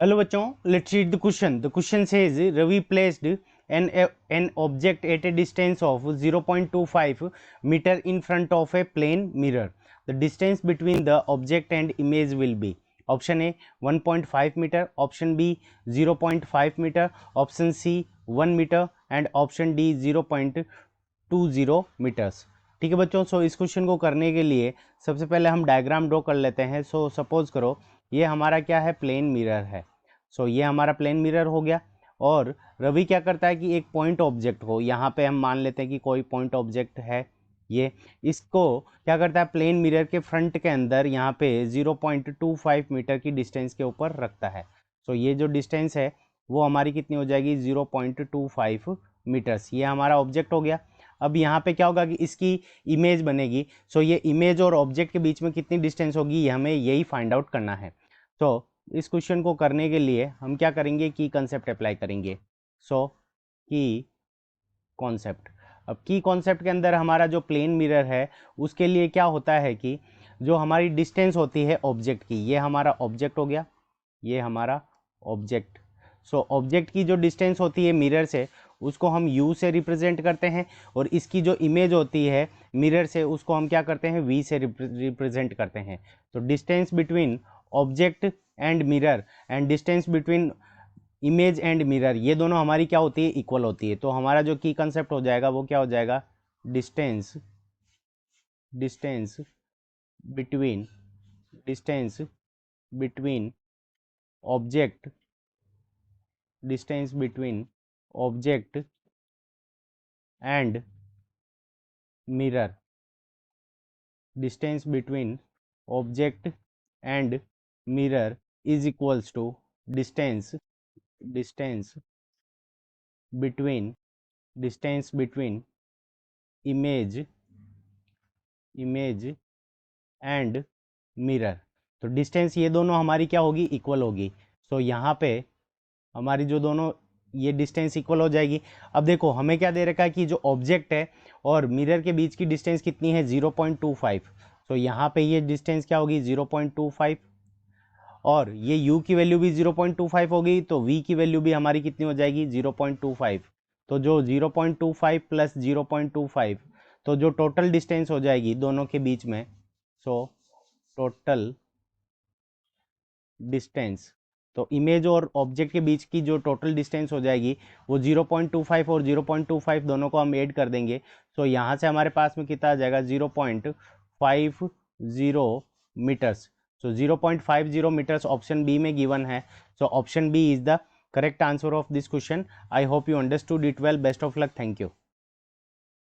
Hello बच्चों, let's read the question. The question says Ravi placed an object at a distance of 0.25 meter in front of a plane mirror. The distance between the object and image will be option A 1.5 meter, option B 0.5 meter, option C 1 meter and option D 0.20 metres. ठीक है बच्चों, सो इस question को करने के लिए सबसे पहले हम डायग्राम ड्रॉ कर लेते हैं। सो सपोज करो ये हमारा क्या है, प्लेन मिरर है। सो ये हमारा प्लेन मिरर हो गया और रवि क्या करता है कि एक पॉइंट ऑब्जेक्ट को, यहाँ पे हम मान लेते हैं कि कोई पॉइंट ऑब्जेक्ट है ये, इसको क्या करता है प्लेन मिरर के फ्रंट के अंदर यहाँ पे 0.25 मीटर की डिस्टेंस के ऊपर रखता है। सो ये जो डिस्टेंस है वो हमारी कितनी हो जाएगी, 0.25 मीटर्स। ये हमारा ऑब्जेक्ट हो गया। अब यहाँ पे क्या होगा कि इसकी इमेज बनेगी। सो ये इमेज और ऑब्जेक्ट के बीच में कितनी डिस्टेंस होगी, ये हमें यही फाइंड आउट करना है। तो इस क्वेश्चन को करने के लिए हम क्या करेंगे, की कॉन्सेप्ट अप्लाई करेंगे। सो की कॉन्सेप्ट, अब की कॉन्सेप्ट के अंदर हमारा जो प्लेन मिरर है उसके लिए क्या होता है कि जो हमारी डिस्टेंस होती है ऑब्जेक्ट की, ये हमारा ऑब्जेक्ट हो गया, ये हमारा ऑब्जेक्ट। सो ऑब्जेक्ट की जो डिस्टेंस होती है मिरर से उसको हम u से रिप्रेजेंट करते हैं और इसकी जो इमेज होती है मिरर से उसको हम क्या करते हैं, v से रिप्रेजेंट करते हैं। तो distance between object and mirror and distance between image and mirror, ये दोनों हमारी क्या होती है, इक्वल होती है। तो हमारा जो की कंसेप्ट हो जाएगा वो क्या हो जाएगा, distance distance between distance between object distance between object and mirror, distance between object and mirror is equals to distance distance between distance between image image and mirror. तो डिस्टेंस ये दोनों हमारी क्या होगी, इक्वल होगी। सो यहाँ पे हमारी जो दोनों ये डिस्टेंस इक्वल हो जाएगी। अब देखो हमें क्या दे रखा है कि जो ऑब्जेक्ट है और मिरर के बीच की डिस्टेंस कितनी है, 0.25। तो यहाँ पे ये डिस्टेंस क्या होगी, 0.25 और ये u की वैल्यू भी 0.25 होगी, तो v की वैल्यू भी हमारी कितनी हो जाएगी, 0.25। तो जो 0.25 प्लस 0.25, तो जो टोटल डिस्टेंस हो जाएगी दोनों के बीच में, सो टोटल डिस्टेंस, तो इमेज और ऑब्जेक्ट के बीच की जो टोटल डिस्टेंस हो जाएगी वो 0.25 और 0.25 दोनों को हम ऐड कर देंगे। सो यहाँ से हमारे पास में कितना आ जाएगा, 0.50 metres. So 0.50 metres option B में गिवन है। So option B is the correct answer of this question. I hope you understood it well. Best of luck. Thank you.